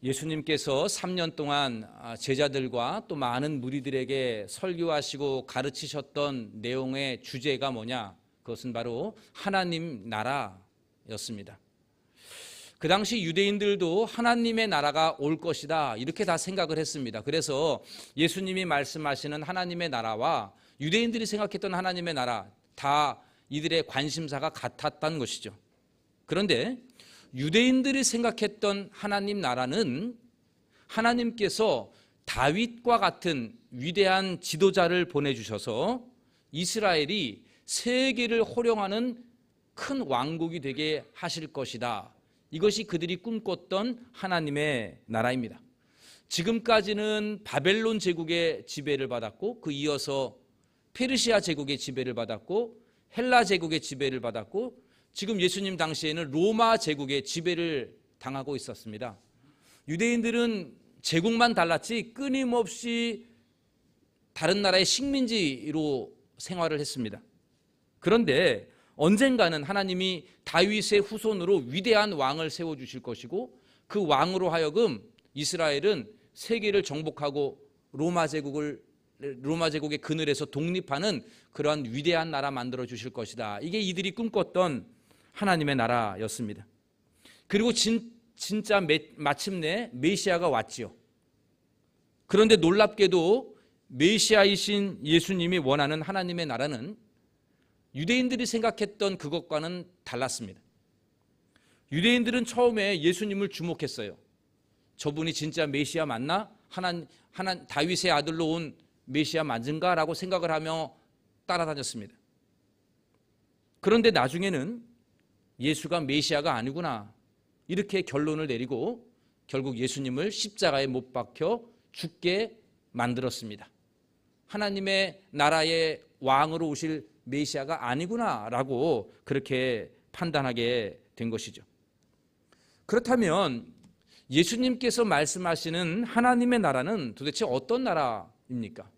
예수님께서 3년 동안 제자들과 또 많은 무리들에게 설교하시고 가르치셨던 내용의 주제가 뭐냐? 그것은 바로 하나님 나라였습니다. 그 당시 유대인들도 하나님의 나라가 올 것이다 이렇게 다 생각을 했습니다. 그래서 예수님이 말씀하시는 하나님의 나라와 유대인들이 생각했던 하나님의 나라 다 이들의 관심사가 같았던 것이죠. 그런데 유대인들이 생각했던 하나님 나라는 하나님께서 다윗과 같은 위대한 지도자를 보내주셔서 이스라엘이 세계를 호령하는 큰 왕국이 되게 하실 것이다. 이것이 그들이 꿈꿨던 하나님의 나라입니다. 지금까지는 바벨론 제국의 지배를 받았고 그 이어서 페르시아 제국의 지배를 받았고 헬라 제국의 지배를 받았고 지금 예수님 당시에는 로마 제국의 지배를 당하고 있었습니다. 유대인들은 제국만 달랐지 끊임없이 다른 나라의 식민지로 생활을 했습니다. 그런데 언젠가는 하나님이 다윗의 후손으로 위대한 왕을 세워주실 것이고 그 왕으로 하여금 이스라엘은 세계를 정복하고 로마 제국의 그늘에서 독립하는 그러한 위대한 나라 만들어 주실 것이다. 이게 이들이 꿈꿨던 하나님의 나라였습니다. 그리고 진짜 마침내 메시아가 왔지요. 그런데 놀랍게도 메시아이신 예수님이 원하는 하나님의 나라는 유대인들이 생각했던 그것과는 달랐습니다. 유대인들은 처음에 예수님을 주목했어요. 저분이 진짜 메시아 맞나? 다윗의 아들로 온 메시아 맞은가? 라고 생각을 하며 따라다녔습니다. 그런데 나중에는 예수가 메시아가 아니구나 이렇게 결론을 내리고 결국 예수님을 십자가에 못 박혀 죽게 만들었습니다. 하나님의 나라의 왕으로 오실 메시아가 아니구나라고 그렇게 판단하게 된 것이죠. 그렇다면 예수님께서 말씀하시는 하나님의 나라는 도대체 어떤 나라입니까?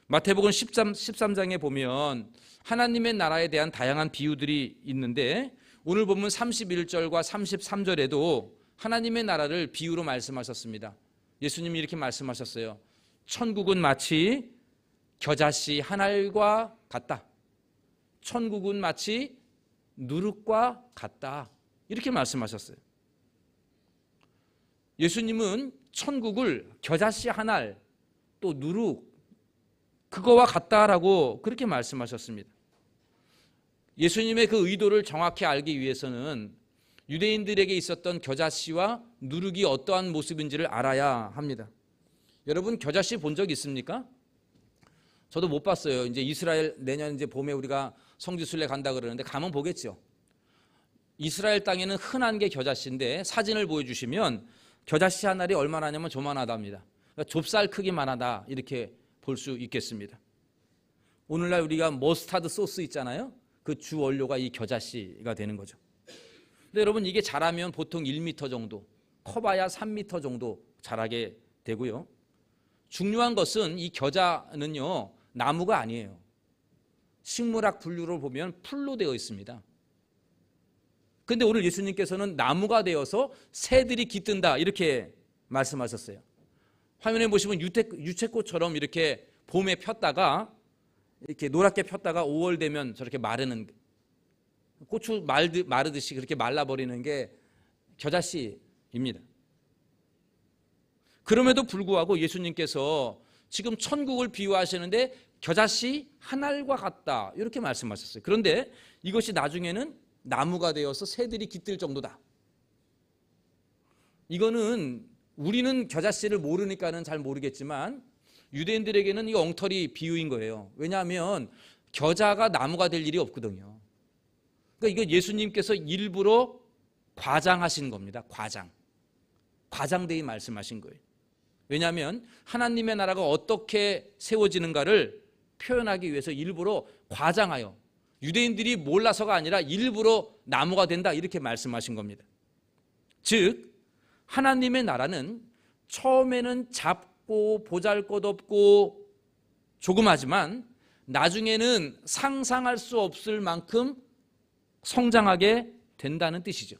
마태복음 13장에 보면 하나님의 나라에 대한 다양한 비유들이 있는데 오늘 보면 31절과 33절에도 하나님의 나라를 비유로 말씀하셨습니다. 예수님이 이렇게 말씀하셨어요. 천국은 마치 겨자씨 한 알과 같다. 천국은 마치 누룩과 같다. 이렇게 말씀하셨어요. 예수님은 천국을 겨자씨 한 알, 또 누룩, 그거와 같다라고 그렇게 말씀하셨습니다. 예수님의 그 의도를 정확히 알기 위해서는 유대인들에게 있었던 겨자씨와 누룩이 어떠한 모습인지를 알아야 합니다. 여러분 겨자씨 본 적 있습니까? 저도 못 봤어요. 이제 이스라엘 내년 이제 봄에 우리가 성지순례 간다 그러는데 가면 보겠죠. 이스라엘 땅에는 흔한 게 겨자씨인데 사진을 보여주시면 겨자씨 한 알이 얼마나 하냐면 조만하답니다. 그러니까 좁쌀 크기만 하다 이렇게 볼 수 있겠습니다. 오늘날 우리가 머스타드 소스 있잖아요. 그 주 원료가 이 겨자씨가 되는 거죠. 근데 여러분 이게 자라면 보통 1m 정도, 커봐야 3m 정도 자라게 되고요. 중요한 것은 이 겨자는요 나무가 아니에요. 식물학 분류를 보면 풀로 되어 있습니다. 근데 오늘 예수님께서는 나무가 되어서 새들이 깃든다 이렇게 말씀하셨어요. 화면에 보시면 유채꽃처럼 이렇게 봄에 폈다가 이렇게 노랗게 폈다가 5월 되면 저렇게 마르는 고추 마르듯이 그렇게 말라버리는 게 겨자씨입니다. 그럼에도 불구하고 예수님께서 지금 천국을 비유하시는데 겨자씨 한 알과 같다 이렇게 말씀하셨어요. 그런데 이것이 나중에는 나무가 되어서 새들이 깃들 정도다. 이거는 우리는 겨자씨를 모르니까는 잘 모르겠지만 유대인들에게는 이 엉터리 비유인 거예요. 왜냐하면 겨자가 나무가 될 일이 없거든요. 그러니까 이거 예수님께서 일부러 과장하신 겁니다. 과장되이 말씀하신 거예요. 왜냐하면 하나님의 나라가 어떻게 세워지는가를 표현하기 위해서 일부러 과장하여 유대인들이 몰라서가 아니라 일부러 나무가 된다 이렇게 말씀하신 겁니다. 즉 하나님의 나라는 처음에는 작고 보잘것없고 조그마지만 나중에는 상상할 수 없을 만큼 성장하게 된다는 뜻이죠.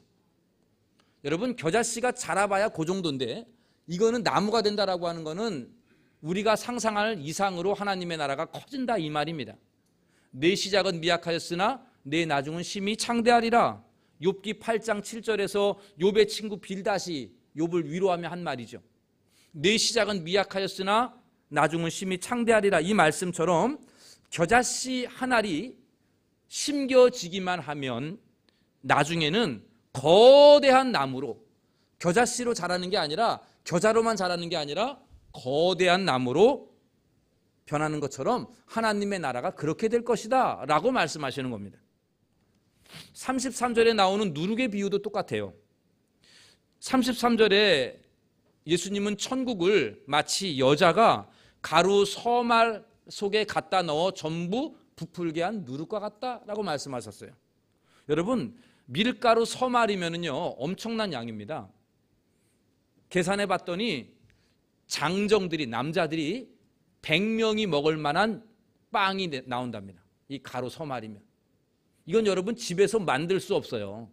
여러분, 겨자씨가 자라봐야 그 정도인데 이거는 나무가 된다라고 하는 거는 우리가 상상할 이상으로 하나님의 나라가 커진다 이 말입니다. 내 시작은 미약하였으나 내 나중은 심히 창대하리라. 욥기 8장 7절에서 욥의 친구 빌닷이 욥을 위로하며 한 말이죠. 내 시작은 미약하였으나 나중은 심히 창대하리라. 이 말씀처럼 겨자씨 한 알이 심겨지기만 하면 나중에는 거대한 나무로, 겨자씨로 자라는 게 아니라, 겨자로만 자라는 게 아니라 거대한 나무로 변하는 것처럼 하나님의 나라가 그렇게 될 것이다 라고 말씀하시는 겁니다. 33절에 나오는 누룩의 비유도 똑같아요. 33절에 예수님은 천국을 마치 여자가 가루 서말 속에 갖다 넣어 전부 부풀게 한 누룩과 같다라고 말씀하셨어요. 여러분, 밀가루 서말이면은요 엄청난 양입니다. 계산해 봤더니 장정들이, 남자들이 100명이 먹을 만한 빵이 나온답니다. 이 가루 서말이면. 이건 여러분 집에서 만들 수 없어요.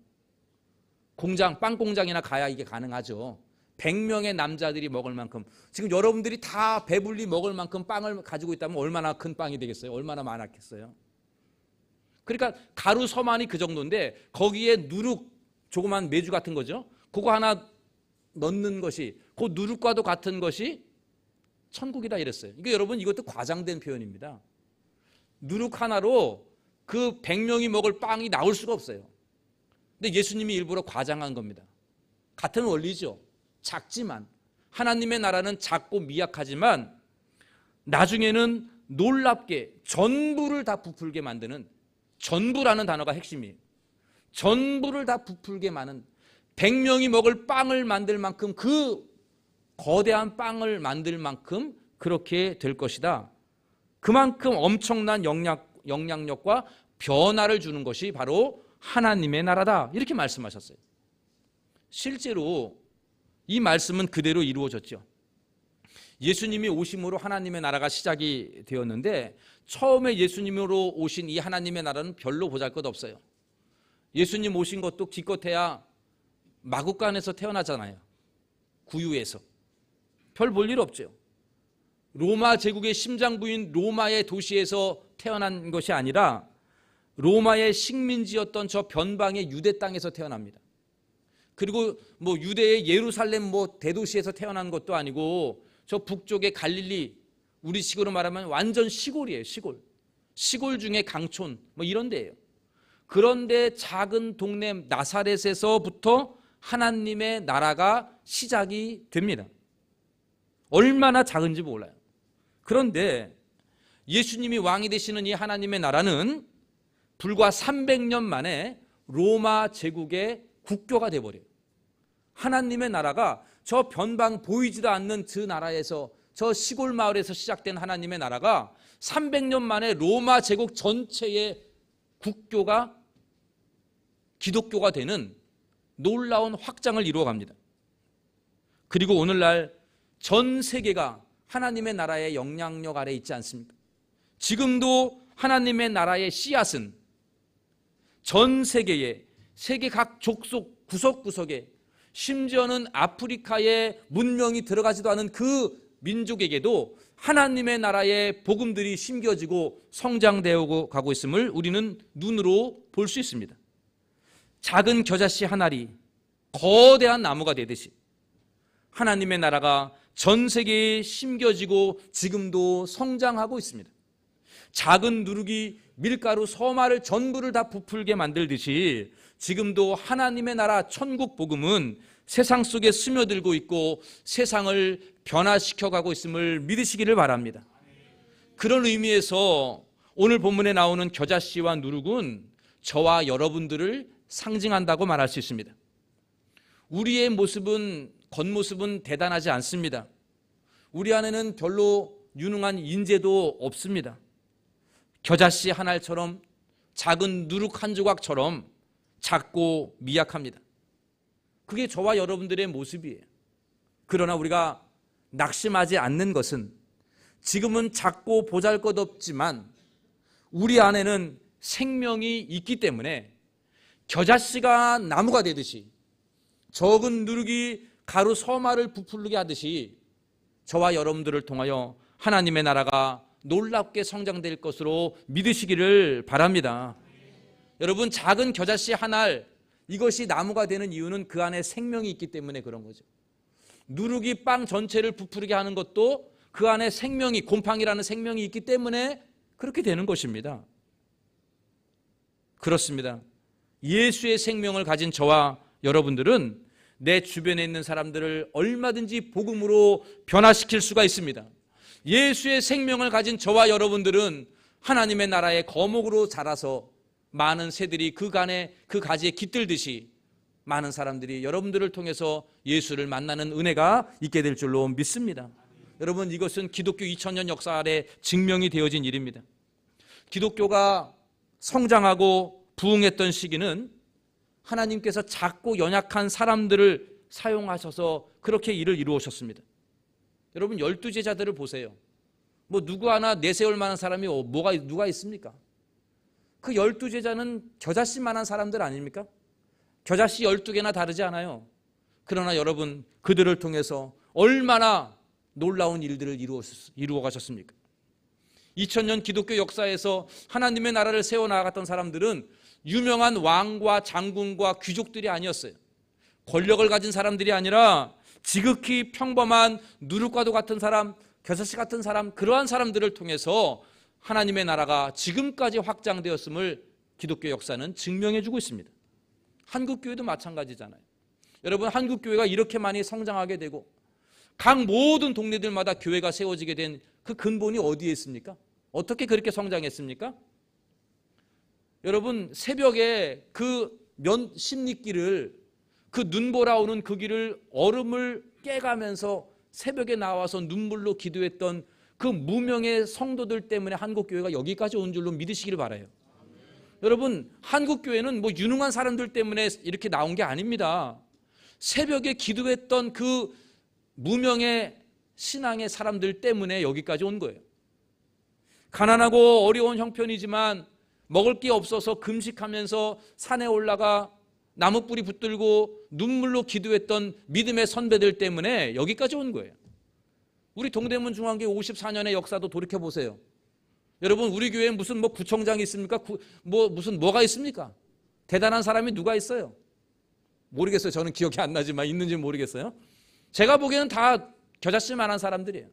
공장, 빵 공장이나 가야 이게 가능하죠. 100명의 남자들이 먹을 만큼, 지금 여러분들이 다 배불리 먹을 만큼 빵을 가지고 있다면 얼마나 큰 빵이 되겠어요? 얼마나 많았겠어요? 그러니까 가루 서만이 그 정도인데 거기에 누룩, 조그만 메주 같은 거죠. 그거 하나 넣는 것이, 그 누룩과도 같은 것이 천국이다 이랬어요. 이게 여러분, 이것도 과장된 표현입니다. 누룩 하나로 그 100명이 먹을 빵이 나올 수가 없어요. 근데 예수님이 일부러 과장한 겁니다. 같은 원리죠. 작지만, 하나님의 나라는 작고 미약하지만 나중에는 놀랍게 전부를 다 부풀게 만드는, 전부라는 단어가 핵심이에요. 전부를 다 부풀게 많은, 100명이 먹을 빵을 만들 만큼, 그 거대한 빵을 만들 만큼 그렇게 될 것이다. 그만큼 엄청난 영향력과 변화를 주는 것이 바로 하나님의 나라다, 이렇게 말씀하셨어요. 실제로 이 말씀은 그대로 이루어졌죠. 예수님이 오심으로 하나님의 나라가 시작이 되었는데, 처음에 예수님으로 오신 이 하나님의 나라는 별로 보잘것없어요. 예수님 오신 것도 기껏해야 마구간에서 태어나잖아요. 구유에서. 별 볼 일 없죠. 로마 제국의 심장부인 로마의 도시에서 태어난 것이 아니라 로마의 식민지였던 저 변방의 유대 땅에서 태어납니다. 그리고 뭐 유대의 예루살렘 뭐 대도시에서 태어난 것도 아니고 저 북쪽의 갈릴리, 우리식으로 말하면 완전 시골이에요. 시골 중에 강촌 뭐 이런 데예요. 그런데 작은 동네 나사렛에서부터 하나님의 나라가 시작이 됩니다. 얼마나 작은지 몰라요. 그런데 예수님이 왕이 되시는 이 하나님의 나라는 불과 300년 만에 로마 제국의 국교가 돼버려요. 하나님의 나라가 저 변방 보이지도 않는 그 나라에서, 저 시골 마을에서 시작된 하나님의 나라가 300년 만에 로마 제국 전체의 국교가 기독교가 되는 놀라운 확장을 이루어갑니다. 그리고 오늘날 전 세계가 하나님의 나라의 영향력 아래 있지 않습니까? 지금도 하나님의 나라의 씨앗은 전 세계에, 세계 각 족속 구석구석에, 심지어는 아프리카에 문명이 들어가지도 않은 그 민족에게도 하나님의 나라의 복음들이 심겨지고 성장되어 가고 있음을 우리는 눈으로 볼 수 있습니다. 작은 겨자씨 한 알이 거대한 나무가 되듯이 하나님의 나라가 전 세계에 심겨지고 지금도 성장하고 있습니다. 작은 누룩이 밀가루 서말을 전부를 다 부풀게 만들듯이 지금도 하나님의 나라 천국 복음은 세상 속에 스며들고 있고 세상을 변화시켜가고 있음을 믿으시기를 바랍니다. 그런 의미에서 오늘 본문에 나오는 겨자씨와 누룩은 저와 여러분들을 상징한다고 말할 수 있습니다. 우리의 모습은, 겉모습은 대단하지 않습니다. 우리 안에는 별로 유능한 인재도 없습니다. 겨자씨 한 알처럼, 작은 누룩 한 조각처럼 작고 미약합니다. 그게 저와 여러분들의 모습이에요. 그러나 우리가 낙심하지 않는 것은 지금은 작고 보잘것없지만 우리 안에는 생명이 있기 때문에 겨자씨가 나무가 되듯이 적은 누룩이 가루 서마를 부풀게 하듯이 저와 여러분들을 통하여 하나님의 나라가 놀랍게 성장될 것으로 믿으시기를 바랍니다. 여러분, 작은 겨자씨 한 알, 이것이 나무가 되는 이유는 그 안에 생명이 있기 때문에 그런 거죠. 누룩이 빵 전체를 부풀게 하는 것도 그 안에 생명이, 곰팡이라는 생명이 있기 때문에 그렇게 되는 것입니다. 그렇습니다. 예수의 생명을 가진 저와 여러분들은 내 주변에 있는 사람들을 얼마든지 복음으로 변화시킬 수가 있습니다. 예수의 생명을 가진 저와 여러분들은 하나님의 나라의 거목으로 자라서 많은 새들이 그 가지에 깃들듯이 많은 사람들이 여러분들을 통해서 예수를 만나는 은혜가 있게 될 줄로 믿습니다. 여러분, 이것은 기독교 2000년 역사 아래 증명이 되어진 일입니다. 기독교가 성장하고 부흥했던 시기는 하나님께서 작고 연약한 사람들을 사용하셔서 그렇게 일을 이루셨습니다. 여러분, 12제자들을 보세요. 누구 하나 내세울 만한 사람이 누가 있습니까? 그 12제자는 겨자씨만한 사람들 아닙니까? 겨자씨 12개나 다르지 않아요. 그러나 여러분, 그들을 통해서 얼마나 놀라운 일들을 이루어 가셨습니까? 2000년 기독교 역사에서 하나님의 나라를 세워나갔던 사람들은 유명한 왕과 장군과 귀족들이 아니었어요. 권력을 가진 사람들이 아니라 지극히 평범한 누룩과도 같은 사람, 겨자씨 같은 사람, 그러한 사람들을 통해서 하나님의 나라가 지금까지 확장되었음을 기독교 역사는 증명해주고 있습니다. 한국교회도 마찬가지잖아요. 여러분, 한국교회가 이렇게 많이 성장하게 되고 각 모든 동네들마다 교회가 세워지게 된 그 근본이 어디에 있습니까? 어떻게 그렇게 성장했습니까? 여러분, 새벽에 그 십리길을, 그 눈보라 오는 그 길을 얼음을 깨가면서 새벽에 나와서 눈물로 기도했던 그 무명의 성도들 때문에 한국교회가 여기까지 온 줄로 믿으시기를 바라요. 여러분, 한국교회는 유능한 사람들 때문에 이렇게 나온 게 아닙니다. 새벽에 기도했던 그 무명의 신앙의 사람들 때문에 여기까지 온 거예요. 가난하고 어려운 형편이지만 먹을 게 없어서 금식하면서 산에 올라가 나무 뿌리 붙들고 눈물로 기도했던 믿음의 선배들 때문에 여기까지 온 거예요. 우리 동대문 중앙교회 54년의 역사도 돌이켜보세요. 여러분, 우리 교회에 무슨 구청장이 있습니까? 뭐가 있습니까? 대단한 사람이 누가 있어요? 모르겠어요. 저는 기억이 안 나지만 있는지 모르겠어요. 제가 보기에는 다 겨자씨만한 사람들이에요.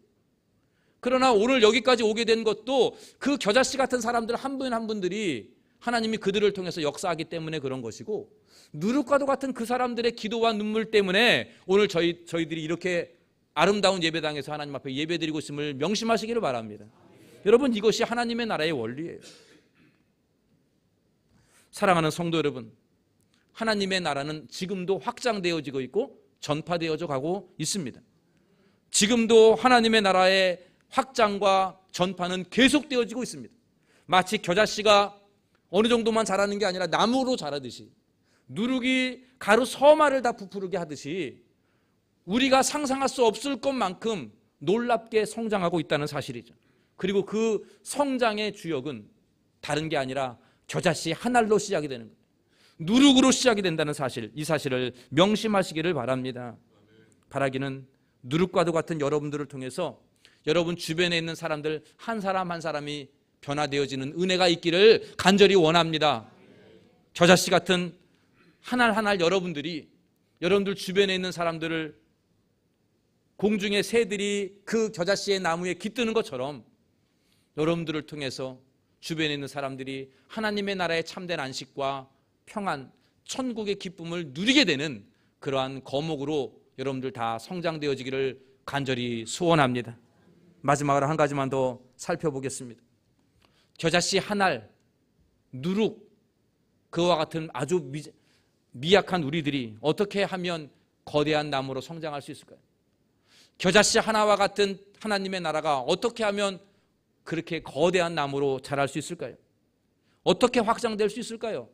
그러나 오늘 여기까지 오게 된 것도 그 겨자씨 같은 사람들 한 분 한 분들이 하나님이 그들을 통해서 역사하기 때문에 그런 것이고, 누룩과도 같은 그 사람들의 기도와 눈물 때문에 오늘 저희들이 이렇게 아름다운 예배당에서 하나님 앞에 예배드리고 있음을 명심하시기를 바랍니다. 여러분, 이것이 하나님의 나라의 원리예요. 사랑하는 성도 여러분, 하나님의 나라는 지금도 확장되어지고 있고 전파되어져 가고 있습니다. 지금도 하나님의 나라의 확장과 전파는 계속되어지고 있습니다. 마치 겨자씨가 어느 정도만 자라는 게 아니라 나무로 자라듯이, 누룩이 가루 서마를 다 부풀게 하듯이 우리가 상상할 수 없을 것만큼 놀랍게 성장하고 있다는 사실이죠. 그리고 그 성장의 주역은 다른 게 아니라 겨자씨 한 알로 시작이 되는 거예요. 누룩으로 시작이 된다는 사실, 이 사실을 명심하시기를 바랍니다. 바라기는 누룩과도 같은 여러분들을 통해서 여러분 주변에 있는 사람들 한 사람 한 사람이 변화되어지는 은혜가 있기를 간절히 원합니다. 겨자씨 같은 한 알 한 알 여러분들이 여러분들 주변에 있는 사람들을 공중의 새들이 그 겨자씨의 나무에 깃드는 것처럼 여러분들을 통해서 주변에 있는 사람들이 하나님의 나라의 참된 안식과 평안, 천국의 기쁨을 누리게 되는 그러한 거목으로 여러분들 다 성장되어지기를 간절히 소원합니다. 마지막으로 한 가지만 더 살펴보겠습니다. 겨자씨 한 알, 누룩, 그와 같은 아주 미약한 우리들이 어떻게 하면 거대한 나무로 성장할 수 있을까요? 겨자씨 하나와 같은 하나님의 나라가 어떻게 하면 그렇게 거대한 나무로 자랄 수 있을까요? 어떻게 확장될 수 있을까요?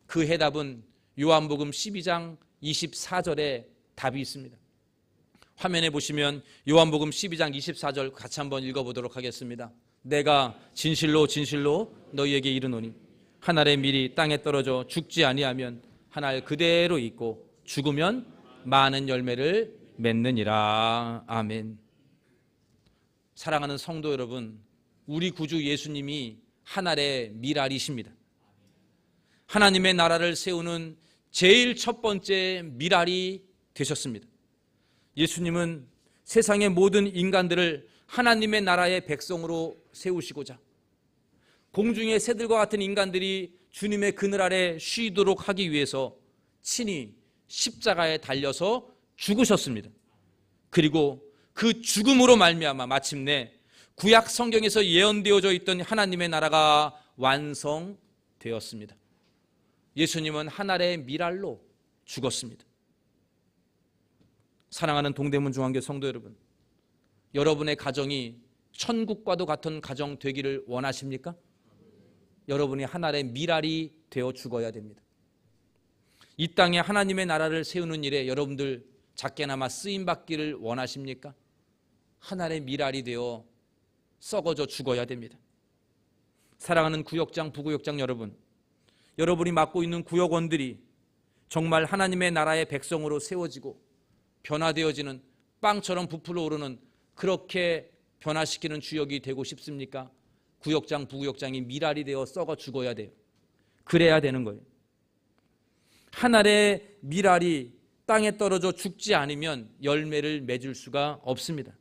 그 해답은 요한복음 12장 24절에 답이 있습니다. 화면에 보시면 요한복음 12장 24절 같이 한번 읽어보도록 하겠습니다. 내가 진실로 진실로 너희에게 이르노니 한 알의 밀이 땅에 떨어져 죽지 아니하면 한 알 그대로 있고 죽으면 많은 열매를 맺느니라. 아멘. 사랑하는 성도 여러분, 우리 구주 예수님이 하늘의 미랄이십니다. 하나님의 나라를 세우는 제일 첫 번째 미랄이 되셨습니다. 예수님은 세상의 모든 인간들을 하나님의 나라의 백성으로 세우시고자 공중의 새들과 같은 인간들이 주님의 그늘 아래 쉬도록 하기 위해서 친히 십자가에 달려서 죽으셨습니다. 그리고 그 죽음으로 말미암아 마침내 구약 성경에서 예언되어져 있던 하나님의 나라가 완성되었습니다. 예수님은 하늘의 미랄로 죽었습니다. 사랑하는 동대문 중앙교 성도 여러분, 여러분의 가정이 천국과도 같은 가정 되기를 원하십니까? 여러분이 하늘의 미랄이 되어 죽어야 됩니다. 이 땅에 하나님의 나라를 세우는 일에 여러분들 작게나마 쓰임받기를 원하십니까? 하늘의 미랄이 되어 썩어져 죽어야 됩니다. 사랑하는 구역장, 부구역장 여러분, 여러분이 맡고 있는 구역원들이 정말 하나님의 나라의 백성으로 세워지고 변화되어지는 빵처럼 부풀어 오르는 그렇게 변화시키는 주역이 되고 싶습니까? 구역장, 부구역장이 미랄이 되어 썩어 죽어야 돼요. 그래야 되는 거예요. 하늘의 미랄이 땅에 떨어져 죽지 않으면 열매를 맺을 수가 없습니다.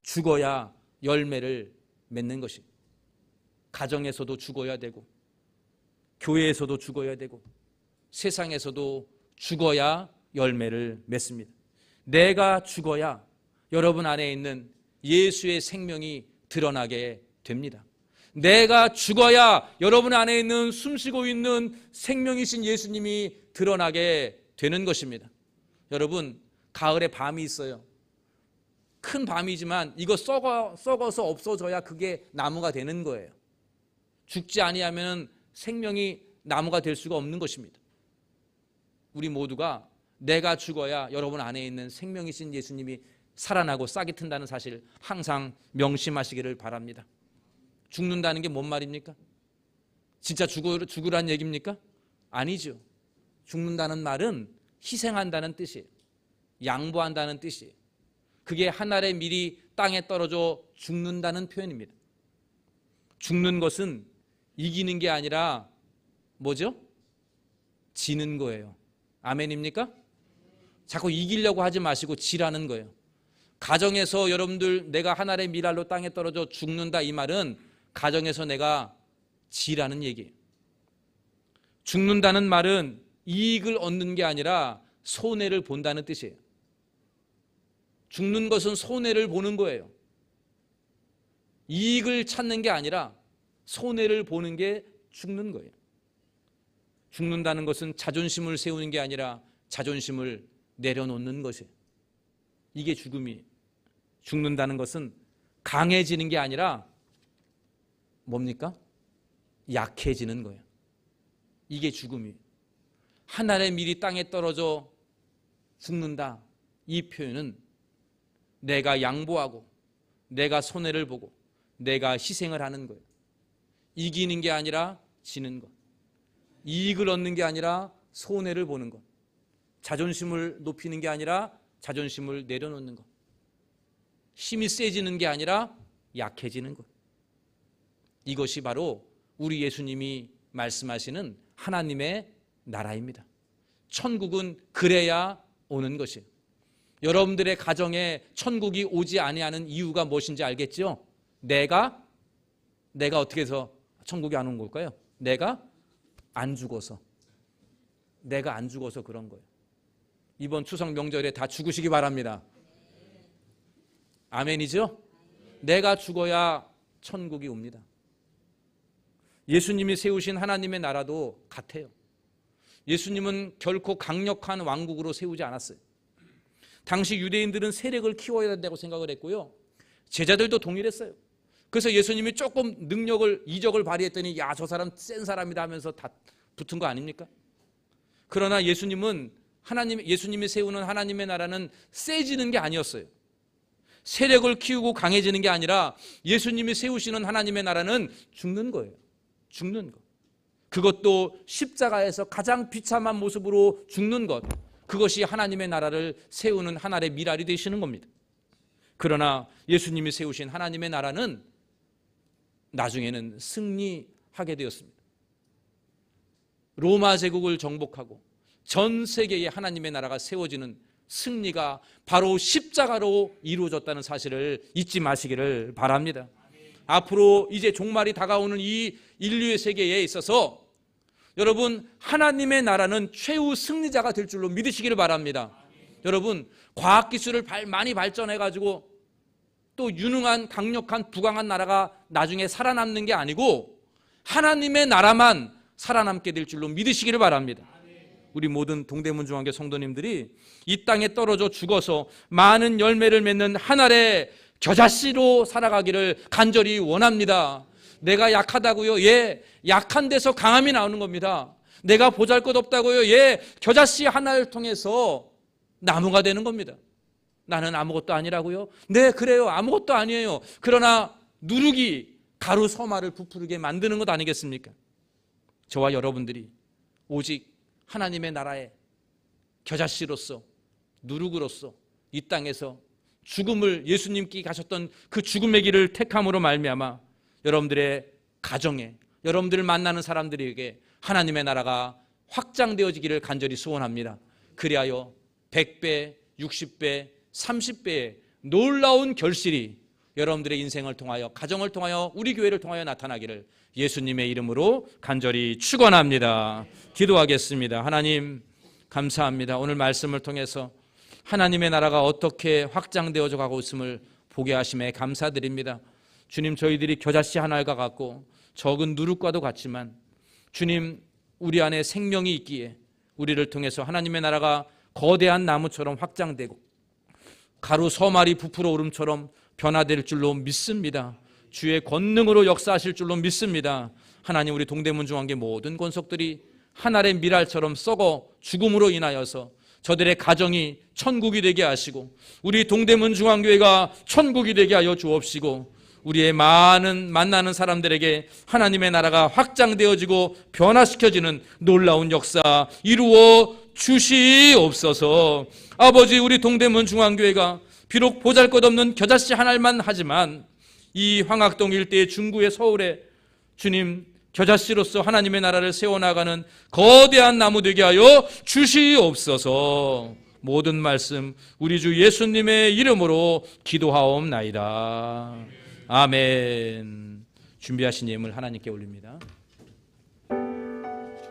죽어야 열매를 맺는 것입니다. 가정에서도 죽어야 되고 교회에서도 죽어야 되고 세상에서도 죽어야 열매를 맺습니다. 내가 죽어야 여러분 안에 있는 예수의 생명이 드러나게 됩니다. 내가 죽어야 여러분 안에 있는 숨쉬고 있는 생명이신 예수님이 드러나게 되는 것입니다. 여러분, 가을에 밤이 있어요. 큰 밤이지만 이거 썩어서 없어져야 그게 나무가 되는 거예요. 죽지 아니하면 생명이 나무가 될 수가 없는 것입니다. 우리 모두가 내가 죽어야 여러분 안에 있는 생명이신 예수님이 살아나고 싹이 튼다는 사실 항상 명심하시기를 바랍니다. 죽는다는 게 뭔 말입니까? 진짜 죽으란 얘기입니까? 아니죠. 죽는다는 말은 희생한다는 뜻이에요. 양보한다는 뜻이에요. 그게 하늘의 밀이 땅에 떨어져 죽는다는 표현입니다. 죽는 것은 이기는 게 아니라 뭐죠? 지는 거예요. 아멘입니까? 자꾸 이기려고 하지 마시고 지라는 거예요. 가정에서 여러분들 내가 하늘의 미랄로 땅에 떨어져 죽는다 이 말은 가정에서 내가 지라는 얘기예요. 죽는다는 말은 이익을 얻는 게 아니라 손해를 본다는 뜻이에요. 죽는 것은 손해를 보는 거예요. 이익을 찾는 게 아니라 손해를 보는 게 죽는 거예요. 죽는다는 것은 자존심을 세우는 게 아니라 자존심을 내려놓는 것이에요. 이게 죽음이에요. 죽는다는 것은 강해지는 게 아니라 뭡니까? 약해지는 거예요. 이게 죽음이에요. 하늘의 밀이 땅에 떨어져 죽는다. 이 표현은 내가 양보하고 내가 손해를 보고 내가 희생을 하는 거예요. 이기는 게 아니라 지는 것. 이익을 얻는 게 아니라 손해를 보는 것. 자존심을 높이는 게 아니라 자존심을 내려놓는 것. 힘이 세지는 게 아니라 약해지는 것. 이것이 바로 우리 예수님이 말씀하시는 하나님의 나라입니다. 천국은 그래야 오는 것이에요. 여러분들의 가정에 천국이 오지 아니하는 이유가 무엇인지 알겠죠? 내가 어떻게 해서 천국이 안 온 걸까요? 내가 안 죽어서. 내가 안 죽어서 그런 거예요. 이번 추석 명절에 다 죽으시기 바랍니다. 아멘이죠? 내가 죽어야 천국이 옵니다. 예수님이 세우신 하나님의 나라도 같아요. 예수님은 결코 강력한 왕국으로 세우지 않았어요. 당시 유대인들은 세력을 키워야 된다고 생각을 했고요. 제자들도 동일했어요. 그래서 예수님이 조금 이적을 발휘했더니 야, 저 사람 센 사람이다 하면서 다 붙은 거 아닙니까? 그러나 예수님이 세우는 하나님의 나라는 세지는 게 아니었어요. 세력을 키우고 강해지는 게 아니라 예수님이 세우시는 하나님의 나라는 죽는 거예요. 죽는 것. 그것도 십자가에서 가장 비참한 모습으로 죽는 것. 그것이 하나님의 나라를 세우는 하나의 미랄이 되시는 겁니다. 그러나 예수님이 세우신 하나님의 나라는 나중에는 승리하게 되었습니다. 로마 제국을 정복하고 전 세계에 하나님의 나라가 세워지는 승리가 바로 십자가로 이루어졌다는 사실을 잊지 마시기를 바랍니다. 앞으로 이제 종말이 다가오는 이 인류의 세계에 있어서 여러분, 하나님의 나라는 최후 승리자가 될 줄로 믿으시기를 바랍니다. 여러분, 과학기술을 많이 발전해가지고 또 유능한 강력한 부강한 나라가 나중에 살아남는 게 아니고 하나님의 나라만 살아남게 될 줄로 믿으시기를 바랍니다. 우리 모든 동대문 중앙교 성도님들이 이 땅에 떨어져 죽어서 많은 열매를 맺는 하늘의 겨자씨로 살아가기를 간절히 원합니다. 내가 약하다고요? 예, 약한 데서 강함이 나오는 겁니다. 내가 보잘것없다고요? 예, 겨자씨 하나를 통해서 나무가 되는 겁니다. 나는 아무것도 아니라고요? 네, 그래요. 아무것도 아니에요. 그러나 누룩이 가루 서마를 부풀게 만드는 것 아니겠습니까? 저와 여러분들이 오직 하나님의 나라의 겨자씨로서, 누룩으로서 이 땅에서 죽음을, 예수님께 가셨던 그 죽음의 길을 택함으로 말미암아 여러분들의 가정에, 여러분들을 만나는 사람들에게 하나님의 나라가 확장되어지기를 간절히 소원합니다. 그리하여 100배, 60배, 30배의 놀라운 결실이 여러분들의 인생을 통하여, 가정을 통하여, 우리 교회를 통하여 나타나기를 예수님의 이름으로 간절히 축원합니다. 기도하겠습니다. 하나님, 감사합니다. 오늘 말씀을 통해서 하나님의 나라가 어떻게 확장되어져 가고 있음을 보게 하심에 감사드립니다. 주님, 저희들이 겨자씨 하나가 같고 적은 누룩과도 같지만 주님, 우리 안에 생명이 있기에 우리를 통해서 하나님의 나라가 거대한 나무처럼 확장되고 가루 서말이 부풀어 오름처럼 변화될 줄로 믿습니다. 주의 권능으로 역사하실 줄로 믿습니다. 하나님, 우리 동대문 중앙교 모든 권속들이 하늘의 미랄처럼 썩어 죽음으로 인하여서 저들의 가정이 천국이 되게 하시고 우리 동대문 중앙교회가 천국이 되게 하여 주옵시고 우리의 많은 만나는 사람들에게 하나님의 나라가 확장되어지고 변화시켜지는 놀라운 역사 이루어 주시옵소서. 아버지, 우리 동대문 중앙교회가 비록 보잘것없는 겨자씨 하나만 하지만 이 황학동 일대의 중구의 서울에 주님, 겨자씨로서 하나님의 나라를 세워나가는 거대한 나무 되게 하여 주시옵소서. 모든 말씀 우리 주 예수님의 이름으로 기도하옵나이다. 아멘. 준비하신 예물 하나님께 올립니다.